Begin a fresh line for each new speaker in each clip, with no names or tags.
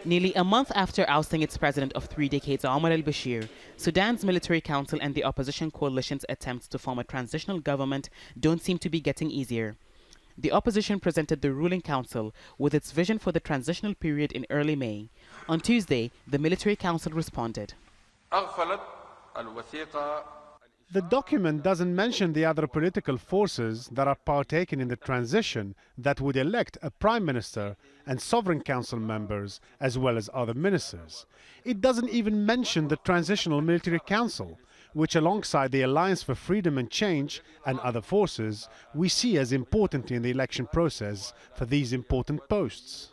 Nearly a month after ousting its president of 3 decades, Omar al-Bashir, Sudan's military council and the opposition coalition's attempts to form a transitional government don't seem to be getting easier. The opposition presented the ruling council with its vision for the transitional period in early May. On Tuesday, the military council responded.
The document doesn't mention the other political forces that are partaking in the transition that would elect a prime minister and sovereign council members as well as other ministers. It doesn't even mention the transitional military council, which alongside the Alliance for Freedom and Change and other forces we see as important in the election process for these important posts.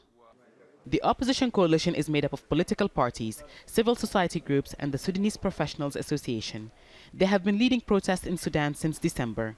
The opposition coalition is made up of political parties, civil society groups and the Sudanese Professionals Association. They have been leading protests in Sudan since December.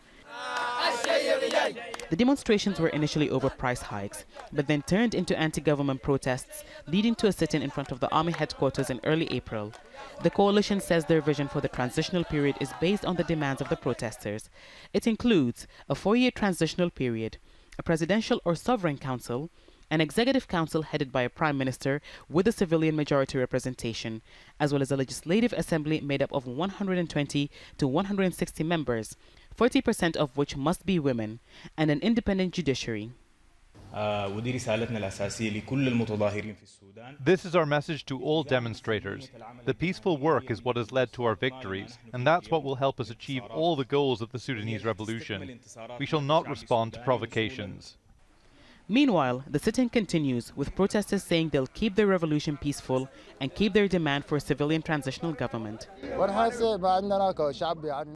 The demonstrations were initially over price hikes, but then turned into anti-government protests, leading to a sit-in in front of the army headquarters in early April. The coalition says their vision for the transitional period is based on the demands of the protesters. It includes a 4-year transitional period, a presidential or sovereign council, an executive council headed by a prime minister with a civilian majority representation, as well as a legislative assembly made up of 120 to 160 members, 40% of which must be women, and an independent judiciary.
This is our message to all demonstrators. The peaceful work is what has led to our victories, and that's what will help us achieve all the goals of the Sudanese revolution. We shall not respond to provocations.
Meanwhile, the sit-in continues, with protesters saying they'll keep their revolution peaceful and keep their demand for a civilian transitional government.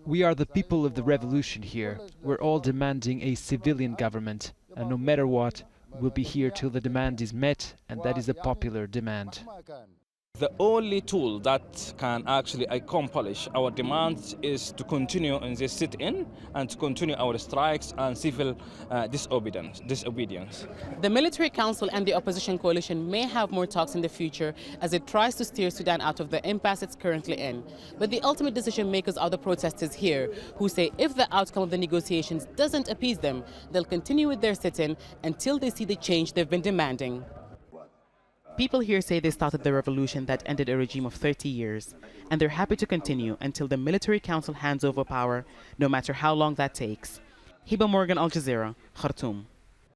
We are the people of the revolution here. We're all demanding a civilian government, and no matter what, we'll be here till the demand is met, and that is a popular demand.
The only tool that can actually accomplish our demands is to continue in this sit-in and to continue our strikes and civil disobedience.
The military council and the opposition coalition may have more talks in the future as it tries to steer Sudan out of the impasse it's currently in. But the ultimate decision makers are the protesters here, who say if the outcome of the negotiations doesn't appease them, they'll continue with their sit-in until they see the change they've been demanding. People here say they started the revolution that ended a regime of 30 years, and they're happy to continue until the military council hands over power, no matter how long that takes. Hiba, Al Jazeera, Khartoum.